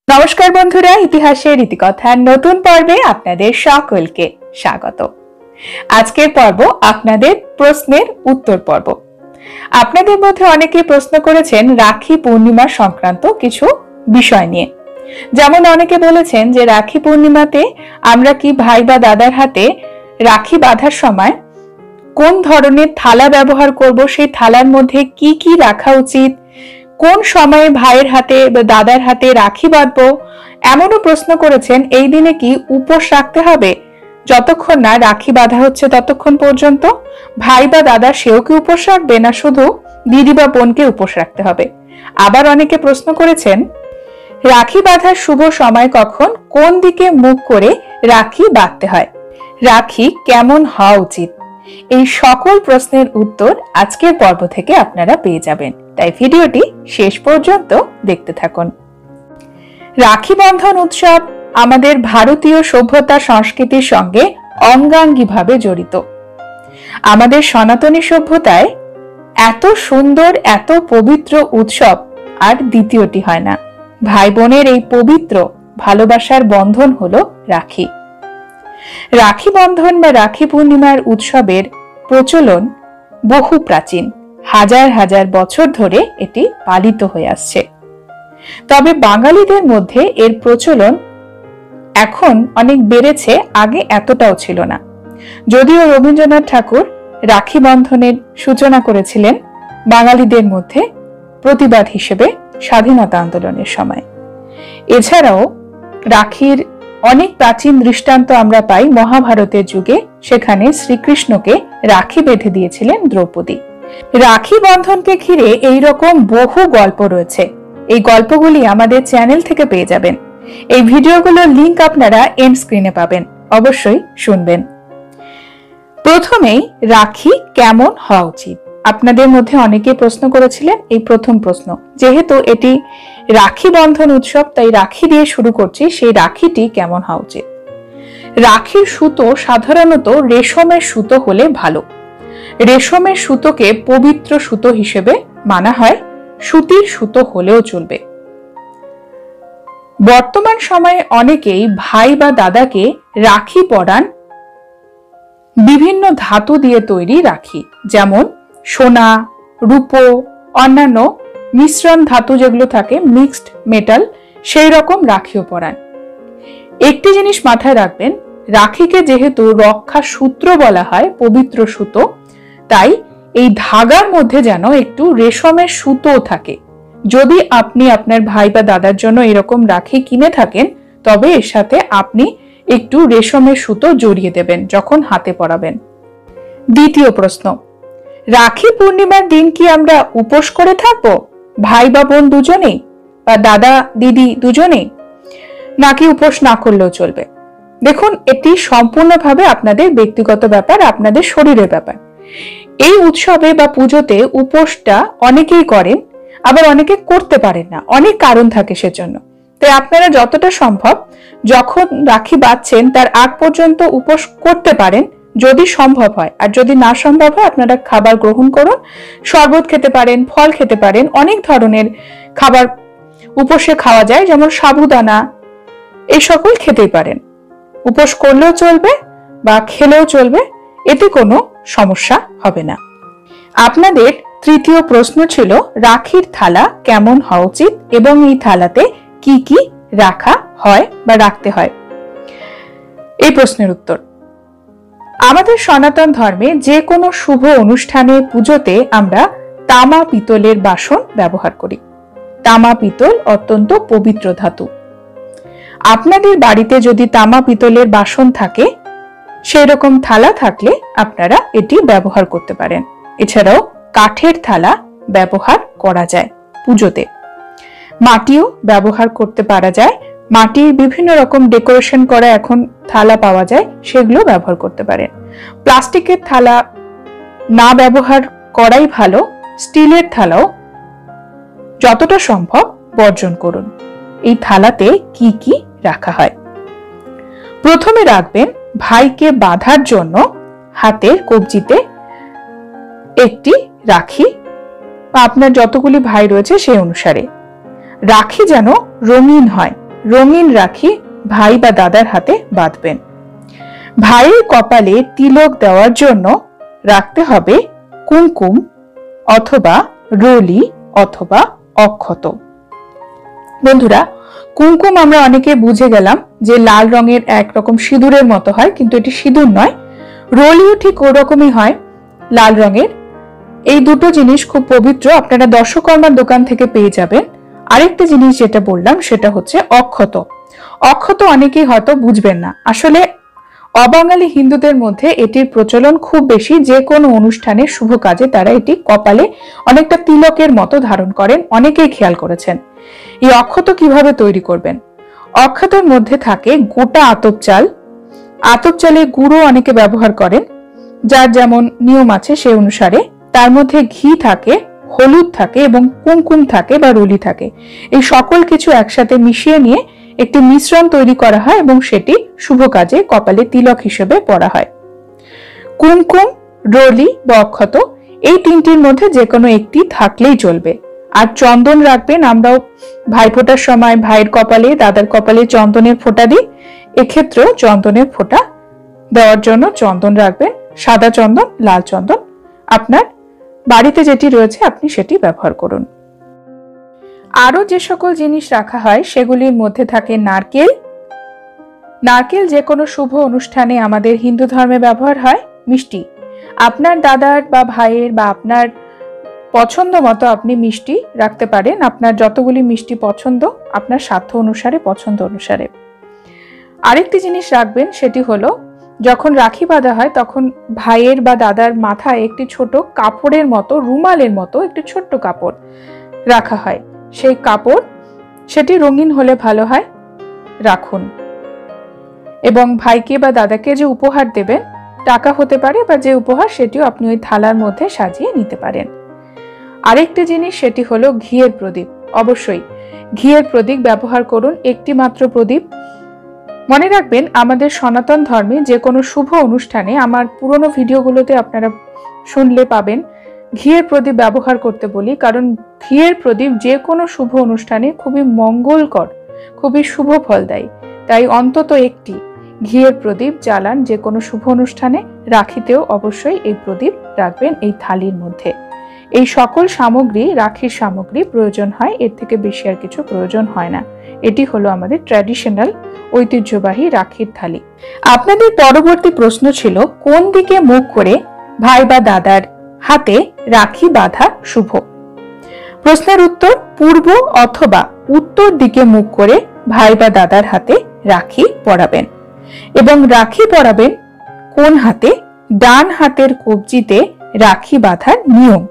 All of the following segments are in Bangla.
নমস্কার বন্ধুরা, ইতিহাসের ইতিকথার নতুন পর্বে আপনাদের সকলকে স্বাগত। আজকের পর্ব আপনাদের প্রশ্নের উত্তর পর্ব। আপনাদের মধ্যে অনেকে প্রশ্ন করেছেন রাখি পূর্ণিমা সংক্রান্ত কিছু বিষয় নিয়ে। যেমন অনেকে বলেছেন যে রাখি পূর্ণিমাতে আমরা কি ভাই বা দাদার হাতে রাখি বাঁধার সময় কোন ধরনের থালা ব্যবহার করব, সেই থালার মধ্যে কি কি রাখা উচিত, কোন সময়ে ভাইয়ের হাতে বা দাদার হাতে রাখি বাঁধবো। এমনও প্রশ্ন করেছেন এই দিনে কি উপোস রাখতে হবে, যতক্ষণ না রাখি বাঁধা হচ্ছে ততক্ষণ পর্যন্ত। ভাই বা দাদা সেও কি উপোস রাখবে, না শুধু দিদি বা বোনকে উপোস রাখতে হবে। আবার অনেকে প্রশ্ন করেছেন রাখি বাঁধার শুভ সময় কখন, কোন দিকে মুখ করে রাখি বাঁধতে হয়, রাখি কেমন হওয়া উচিত। এই সকল প্রশ্নের উত্তর আজকের পর্ব থেকে আপনারা পেয়ে যাবেন, তাই ভিডিওটি শেষ পর্যন্ত দেখতে থাকুন। রাখি বন্ধন উৎসব আমাদের ভারতীয় সভ্যতা সংস্কৃতির সঙ্গে অঙ্গাঙ্গিভাবে জড়িত। আমাদের সনাতনী সভ্যতায় এত সুন্দর, এত পবিত্র উৎসব আর দ্বিতীয়টি হয় না। ভাই বোনের এই পবিত্র ভালোবাসার বন্ধন হলো রাখি। রাখি বন্ধন বা রাখি পূর্ণিমার উৎসবের প্রচলন বহু প্রাচীন, হাজার হাজার বছর ধরে এটি পালিত হয়ে আসছে। তবে বাঙালিদের মধ্যে এর প্রচলন এখন অনেক বেড়েছে, আগে এতটাও ছিল না। যদিও রবীন্দ্রনাথ ঠাকুর রাখি বন্ধনের সূচনা করেছিলেন বাঙালিদের মধ্যে প্রতিবাদ হিসেবে স্বাধীনতা আন্দোলনের সময়। এছাড়াও রাখির অনেক প্রাচীন দৃষ্টান্ত আমরা পাই মহাভারতের যুগে, সেখানে শ্রীকৃষ্ণকে রাখি বেঁধে দিয়েছিলেন দ্রৌপদী। রাখি বন্ধনকে ঘিরে এইরকম বহু গল্প রয়েছে। এই গল্পগুলি আমাদের চ্যানেল থেকে পেয়ে যাবেন। এই ভিডিওগুলোর লিংক আপনারা এন্ড স্ক্রিনে পাবেন, অবশ্যই শুনবেন। প্রথমেই রাখি কেমন হওয়া উচিত, আপনাদের মধ্যে অনেকে প্রশ্ন করেছিলেন এই প্রথম প্রশ্ন। যেহেতু এটি রাখি বন্ধন উৎসব, তাই রাখি দিয়ে শুরু করছি। সেই রাখিটি কেমন হওয়া উচিত? রাখির সুতো সাধারণত রেশমের সুতো হলে ভালো। রেশমের সুতোকে পবিত্র সুতো হিসেবে মানা হয়, সুতির সুতো হলেও চলবে। বর্তমান সময়ে অনেকেই ভাই বা দাদাকে রাখি পরান বিভিন্ন ধাতু দিয়ে তৈরি রাখি, যেমন সোনা, রূপো, অন্যান্য মিশ্রণ ধাতু যেগুলো থাকে, মিক্সড মেটাল, সেই রকম রাখিও পরান। একটি জিনিস মাথায় রাখবেন, রাখিকে যেহেতু রক্ষা সূত্র বলা হয়, পবিত্র সুতো, তাই এই ধাগার মধ্যে যেন একটু রেশমের সুতো থাকে। যদি আপনি আপনার ভাই বা দাদার জন্য এরকম রাখি কিনে থাকেন, তবে এর সাথে আপনি একটু রেশমের সুতো জড়িয়ে দেবেন যখন হাতে পরাবেন। দ্বিতীয় প্রশ্ন, রাখি পূর্ণিমার দিন কি আমরা উপোস করে থাকবো, ভাই বা বোন দুজনেই, বা দাদা দিদি দুজনেই, নাকি উপোস না করলেও চলবে? দেখুন, এটি সম্পূর্ণভাবে আপনাদের ব্যক্তিগত ব্যাপার, আপনাদের শরীরের ব্যাপার। এই উৎসবে বা পুজোতে উপোসটা অনেকেই করেন, আবার অনেকে করতে পারেন না, অনেক কারণ থাকে সেজন্য। তাই আপনারা যতটা সম্ভব যখন রাখি বাঁধছেন তার আগ পর্যন্ত উপোস করতে পারেন যদি সম্ভব হয়। আর যদি না সম্ভব হয়, আপনারা খাবার গ্রহণ করুন, শরবত খেতে পারেন, ফল খেতে পারেন, অনেক ধরনের খাবার উপোসে খাওয়া যায়, যেমন সাবুদানা, এই সকল খেতেই পারেন। উপোস করলেও চলবে বা খেলেও চলবে, এতে কোনো সমস্যা হবে না। আপনাদের তৃতীয় প্রশ্ন ছিল রাখির থালা কেমন হওয়া উচিত এবং এই থালাতে কি কি রাখা হয় বা রাখতে হয়। এই প্রশ্নের উত্তর, আমাদের সনাতন ধর্মে যে কোনো শুভ অনুষ্ঠানে, পুজোতে আমরা তামা পিতলের বাসন ব্যবহার করি। তামা পিতল অত্যন্ত পবিত্র ধাতু। আপনাদের বাড়িতে যদি তামা পিতলের বাসন থাকে, সেই রকম থালা থাকলে আপনারা এটি ব্যবহার করতে পারেন। এছাড়াও কাঠের থালা ব্যবহার করা যায় পুজোতে। মাটিও ব্যবহার করতে পারা যায়, মাটির বিভিন্ন রকম ডেকোরেশন করা এখন থালা পাওয়া যায়, সেগুলো ব্যবহার করতে পারেন। প্লাস্টিকের থালা না ব্যবহার করাই ভালো। স্টিলের থালাও যতটা সম্ভব বর্জন করুন। এই থালাতে কি কি রাখা হয়? প্রথমে রাখবেন ভাইকে বাঁধার জন্য হাতের কবজিতে একটি রাখি, আপনার যতগুলি ভাই রয়েছে সেই অনুসারে। রাখি যেন রঙিন হয়, রঙিন রাখি ভাই বা দাদার হাতে বাঁধবেন। ভাইয়ের কপালে তিলক দেওয়ার জন্য রাখতে হবে কুমকুম অথবা রলি অথবা অক্ষত। বন্ধুরা, কুমকুম আমরা অনেকে বুঝে গেলাম যে লাল রঙের একরকম সিঁদুরের মতো হয়, কিন্তু এটি সিঁদুর নয়। রলিও ঠিক ওরকমই হয়, লাল রঙের। এই দুটো জিনিস খুব পবিত্র, আপনারা দর্শকর্মার দোকান থেকে পেয়ে যাবেন। আরেকটা জিনিস যেটা বললাম সেটা হচ্ছে অক্ষত। অক্ষত অনেকেই হয়তো বুঝবেন না, আসলে অবাঙালি হিন্দুদের মধ্যে এটির প্রচলন খুব বেশি। যে কোনো অনুষ্ঠানে শুভ কাজে তারা এটি কপালে অনেকটা তিলকের মতো ধারণ করেন, অনেকেই খেয়াল করেছেন। এই অক্ষত কিভাবে তৈরি করবেন? অক্ষতের মধ্যে থাকে গোটা আতপ চাল। আতপ চালে গুঁড়ো অনেকে ব্যবহার করেন, যার যেমন নিয়ম আছে সে অনুসারে। তার মধ্যে ঘি থাকে, হলুদ থাকে এবং কুমকুম থাকে বা রলি থাকে। এই সকল কিছু একসাথে মিশিয়ে নিয়ে একটি মিশ্রণ তৈরি করা হয় এবং সেটি শুভ কাজে কপালে তিলক হিসেবে পরা হয়। কুমকুম, রলি বা অক্ষত এই তিনটির মধ্যে যে কোনো একটি থাকলেই চলবে। আর চন্দন রাখবেন। আমরাও ভাইফোঁটার সময় ভাইয়ের কপালে দাদার কপালে চন্দনের ফোঁটা দিই, এক্ষেত্রেও চন্দনের ফোঁটা দেওয়ার জন্য চন্দন রাখবেন। সাদা চন্দন, লাল চন্দন, আপনার বাড়িতে যেটি রয়েছে আপনি সেটি ব্যবহার করুন। আরো যে সকল জিনিস রাখা হয় সেগুলির মধ্যে থাকে নারকেল। নারকেল যে কোনো শুভ অনুষ্ঠানে আমাদের হিন্দু ধর্মে ব্যবহার হয়। মিষ্টি, আপনার দাদার বা ভাইয়ের বা আপনার পছন্দ মতো আপনি মিষ্টি রাখতে পারেন। আপনার যতগুলি মিষ্টি পছন্দ, আপনার সাধ্য অনুসারে, পছন্দ অনুসারে। আরেকটি জিনিস রাখবেন, সেটি হলো যখন রাখি বাঁধা হয় তখন ভাইয়ের বা দাদার মাথায় একটি ছোট কাপড়ের মতো, রুমালের মতো একটি ছোট্ট কাপড় রাখা হয়। সেই কাপড়, সেটি রঙিন হলে ভালো হয়, রাখুন। এবং ভাইকে বা দাদাকে যে উপহার দেবেন, টাকা হতে পারে বা যে উপহার, সেটিও আপনি ওই থালার মধ্যে সাজিয়ে নিতে পারেন। আরেকটি জিনিস, সেটি হলো ঘিয়ের প্রদীপ। অবশ্যই ঘিয়ের প্রদীপ ব্যবহার করুন, একটি মাত্র প্রদীপ। মনে রাখবেন, আমাদের সনাতন ধর্মে যে কোনো শুভ অনুষ্ঠানে, আমার পুরনো ভিডিওগুলোতে আপনারা শুনলে পাবেন, ঘিয়ের প্রদীপ ব্যবহার করতে বলি। কারণ ঘিয়ের প্রদীপ যে কোনো শুভ অনুষ্ঠানে খুবই মঙ্গলকর, খুবই শুভ ফল দেয়। তাই অন্তত একটি ঘিয়ের প্রদীপ জ্বালান যে কোনো শুভ অনুষ্ঠানে। রাখিতেও অবশ্যই এই প্রদীপ রাখবেন এই থালির মধ্যে। এই সকল সামগ্রী, রাখির সামগ্রী প্রয়োজন হয়, এর থেকে বেশি আর কিছু প্রয়োজন হয় না। এটি হলো আমাদের ট্র্যাডিশনাল ঐতিহ্যবাহী রাখির থালি। আপনাদের পরবর্তী প্রশ্ন ছিল, কোন দিকে মুখ করে ভাই বা দাদার হাতে রাখি বাঁধা শুভ? প্রশ্নের উত্তর, পূর্ব অথবা উত্তর দিকে মুখ করে ভাই বা দাদার হাতে রাখি পরাবেন। এবং রাখি পরাবেন কোন হাতে? ডান হাতের কবজিতে রাখি বাঁধার নিয়ম।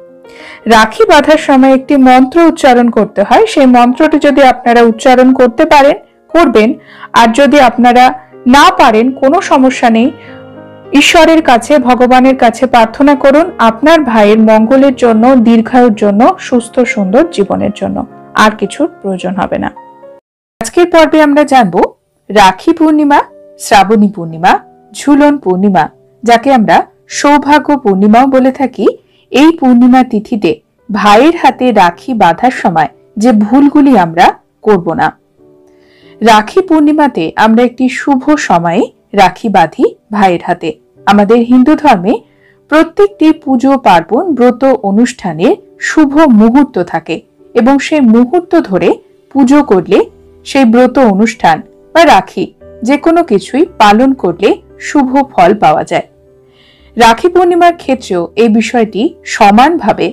রাখি বাঁধার সময় একটি মন্ত্র উচ্চারণ করতে হয়। সেই মন্ত্রটি যদি আপনারা উচ্চারণ করতে পারেন, করবেন। আর যদি আপনারা না পারেন, কোনো সমস্যা নেই। ঈশ্বরের কাছে, ভগবানের কাছে প্রার্থনা করুন আপনার ভাইয়ের মঙ্গলের জন্য, দীর্ঘায়ুর জন্য, সুস্থ সুন্দর জীবনের জন্য। আর কিছুর প্রয়োজন হবে না। আজকের পর্বে আমরা জানব রাখি পূর্ণিমা, শ্রাবণী পূর্ণিমা, ঝুলন পূর্ণিমা, যাকে আমরা সৌভাগ্য পূর্ণিমাও বলে থাকি। এই পূর্ণিমা তিথিতে ভাইয়ের হাতে রাখি বাঁধার সময় যে ভুলগুলি আমরা করব না। রাখি পূর্ণিমাতে আমরা একটি শুভ সময়ে রাখি বাঁধি ভাইয়ের হাতে। আমাদের হিন্দু ধর্মে প্রত্যেকটি পুজো পার্বণ, ব্রত অনুষ্ঠানের শুভ মুহূর্ত থাকে এবং সেই মুহূর্ত ধরে পুজো করলে, সেই ব্রত অনুষ্ঠান বা রাখি যে কোনো কিছুই পালন করলে শুভ ফল পাওয়া যায়। রাখি পূর্ণিমার ক্ষেত্রেও এই বিষয়টি সমানভাবে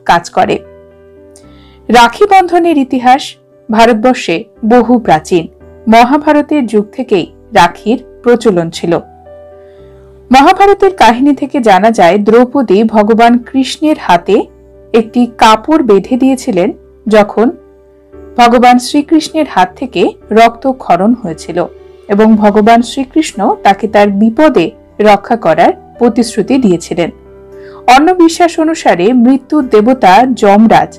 কাজ করে। রাখি বন্ধনের ইতিহাস ভারতবর্ষে বহু প্রাচীন। মহাভারতের যুগ থেকেই রাখির প্রচলন ছিল। মহাভারতের কাহিনী থেকে জানা যায়, দ্রৌপদী ভগবান কৃষ্ণের হাতে একটি কাপড় বেঁধে দিয়েছিলেন যখন ভগবান শ্রীকৃষ্ণের হাত থেকে রক্তক্ষরণ হয়েছিল এবং ভগবান শ্রীকৃষ্ণ তাকে তার বিপদে রক্ষা করার প্রতিশ্রুতি দিয়েছিলেন। অন্য বিশ্বাস অনুসারে মৃত্যুর দেবতা যমরাজ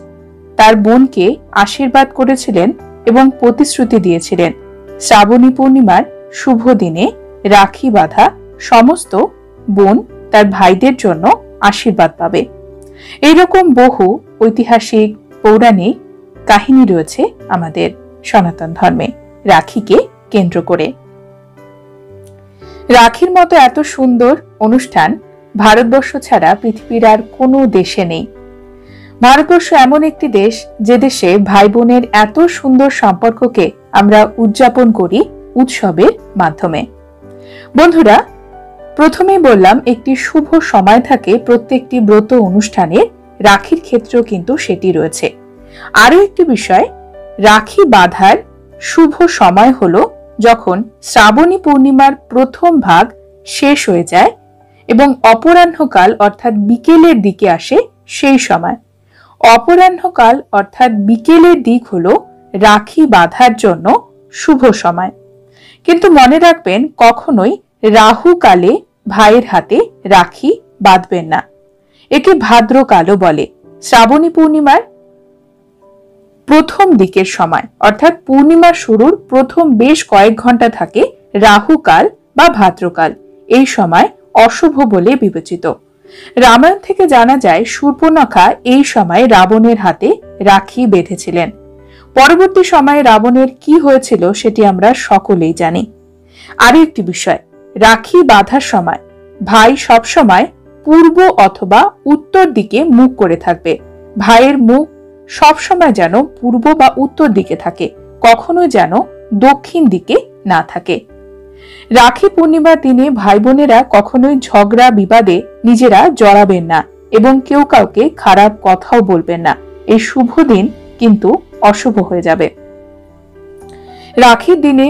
তার বোনকে আশীর্বাদ করেছিলেন এবং প্রতিশ্রুতি দিয়েছিলেন শ্রাবণী পূর্ণিমার শুভ দিনে রাখি বাঁধা সমস্ত বোন তার ভাইদের জন্য আশীর্বাদ পাবে। এইরকম বহু ঐতিহাসিক পৌরাণিক কাহিনী রয়েছে আমাদের সনাতন ধর্মে। রাখিকে কেন্দ্র করে। রাখির মতো এত সুন্দর অনুষ্ঠান ভারতবর্ষ ছাড়া পৃথিবীর আর কোনো দেশে নেই। ভারতবর্ষ এমন একটি দেশ যে দেশে ভাই বোনের এত সুন্দর সম্পর্ককে আমরা উদযাপন করি উৎসবের মাধ্যমে। বন্ধুরা, প্রথমেই বললাম একটি শুভ সময় থাকে প্রত্যেকটি ব্রত অনুষ্ঠানের, রাখির ক্ষেত্রেও কিন্তু সেটি রয়েছে। আরো একটি বিষয়, রাখি বাঁধার শুভ সময় হলো যখন শ্রাবণী পূর্ণিমার প্রথম ভাগ শেষ হয়ে যায় এবং অপরাহ্নকাল অর্থাৎ বিকেলের দিকে আসে সেই সময়। অপরাহ্নকাল অর্থাৎ বিকেলের দিক হলো রাখি বাঁধার জন্য শুভ সময়। কিন্তু মনে রাখবেন, কখনোই রাহু কালে ভাইয়ের হাতে রাখি বাঁধবেন না। একে ভাদ্রকালও বলে। শ্রাবণী পূর্ণিমার প্রথম দিকের সময় অর্থাৎ পূর্ণিমা শুরুর প্রথম বেশ কয়েক ঘন্টা থাকে রাহু কাল বা ভাদ্রকাল। এই সময় অশুভ বলে বিবেচিত। রামায়ণ থেকে জানা যায় শূর্পণখা এই সময় রাবণের হাতে রাখি বেঁধেছিলেন। পরবর্তী সময়ে রাবণের কি হয়েছিল সেটি আমরা সকলেই জানি। আরো একটি বিষয়, রাখি বাঁধার সময় ভাই সবসময় পূর্ব অথবা উত্তর দিকে মুখ করে থাকবে। ভাইয়ের মুখ সবসময় যেন পূর্ব বা উত্তর দিকে থাকে, কখনো যেন দক্ষিণ দিকে না থাকে। রাখি পূর্ণিমার দিনে ভাই বোনেরা কখনোই ঝগড়া বিবাদে নিজেরা জড়াবেন না এবং কেউ কাউকে খারাপ কথাও বলবেন না। এই শুভ দিন কিন্তু অশুভ হয়ে যাবে। রাখির দিনে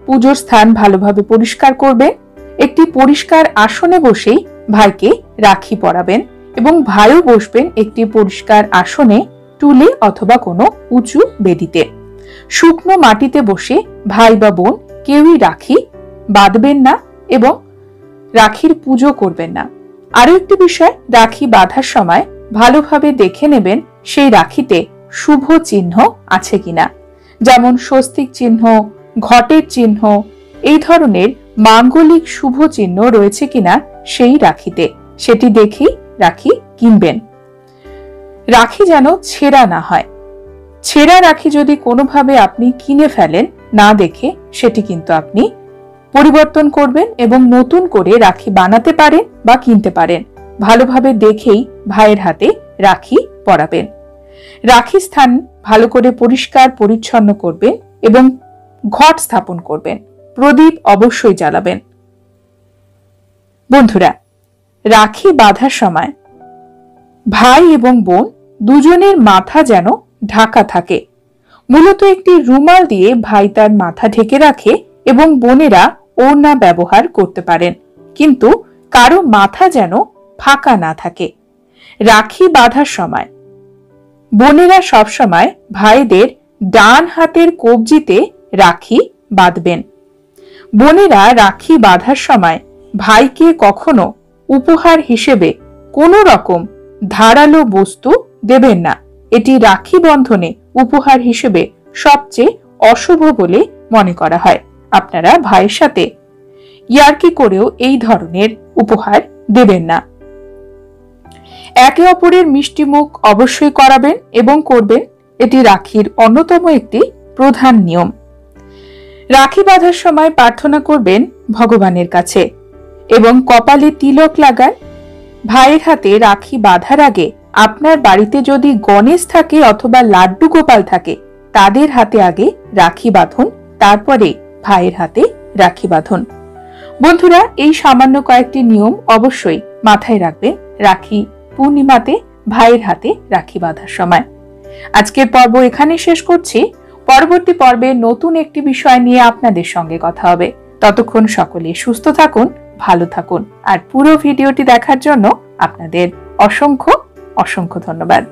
পুজোর স্থান ভালোভাবে পরিষ্কার করবেন। একটি পরিষ্কার আসনে বসেই ভাইকে রাখি পরাবেন এবং ভাইও বসবেন একটি পরিষ্কার আসনে, টুলে অথবা কোনো উঁচু বেদিতে। শুকনো মাটিতে বসে ভাই বা বোন কেউই রাখি বাঁধবেন না এবং রাখির পুজো করবেন না। আরো একটি বিষয়, রাখি বাঁধার সময় ভালোভাবে দেখে নেবেন সেই রাখিতে শুভ চিহ্ন আছে কিনা, যেমন স্বস্তিক চিহ্ন, ঘটের চিহ্ন, এই ধরনের মাঙ্গলিক শুভ চিহ্ন রয়েছে কিনা সেই রাখিতে, সেটি দেখেই রাখি কিনবেন। রাখি যেন ছেঁড়া না হয়। ছেঁড়া রাখি যদি কোনোভাবে আপনি কিনে ফেলেন না দেখে, সেটি কিন্তু আপনি পরিবর্তন করবেন এবং নতুন করে রাখি বানাতে পারেন বা কিনতে পারেন। ভালোভাবে দেখেই ভাইয়ের হাতে রাখি পরাবেন। রাখি স্থান ভালো করে পরিষ্কার পরিচ্ছন্ন করবেন এবং ঘট স্থাপন করবেন। প্রদীপ অবশ্যই জ্বালাবেন। বন্ধুরা, রাখি বাঁধার সময় ভাই এবং বোন দুজনের মাথা যেন ঢাকা থাকে। মূলত একটি রুমাল দিয়ে ভাই তার মাথা ঢেকে রাখে এবং বোনেরা ওড়না ব্যবহার করতে পারেন, কিন্তু কারো মাথা যেন ফাঁকা না থাকে। রাখি বাঁধার সময় বোনেরা সবসময় ভাইদের ডান হাতের কবজিতে রাখি বাঁধবেন। বোনেরা রাখি বাঁধার সময় ভাইকে কখনো উপহার হিসেবে কোনো রকম ধারালো বস্তু দেবেন না। এটি রাখি বন্ধনে উপহার হিসেবে সবচেয়ে অশুভ বলে মনে করা হয়। আপনারা ভাইয়ের সাথে ইয়ার্কি করেও এই ধরনের উপহার দেবেন না। একে অপরের মিষ্টি মুখ অবশ্যই করাবেন এবং করবেন। এটি রাখির অন্যতম একটি প্রধান নিয়ম। রাখি বাঁধার সময় প্রার্থনা করবেন ভগবানের কাছে এবং কপালে তিলক লাগান। ভাইয়ের হাতে রাখি বাঁধার আগে আপনার বাড়িতে যদি গণেশ থাকে অথবা লাড্ডু গোপাল থাকে, তাদের হাতে আগে রাখি বাঁধুন, তারপরে ভাইয়ের হাতে রাখি বাঁধুন। বন্ধুরা, এই সামান্য কয়েকটি নিয়ম অবশ্যই মাথায় রাখবেন রাখি পূর্ণিমাতে ভাইয়ের হাতে রাখি বাঁধার সময়। আজকের পর্ব এখানে শেষ করছি। পরবর্তী পর্বে নতুন একটি বিষয় নিয়ে আপনাদের সঙ্গে কথা হবে। ততক্ষণ সকলে সুস্থ থাকুন, ভালো থাকুন। আর পুরো ভিডিওটি দেখার জন্য আপনাদের অসংখ্য অসংখ্য ধন্যবাদ।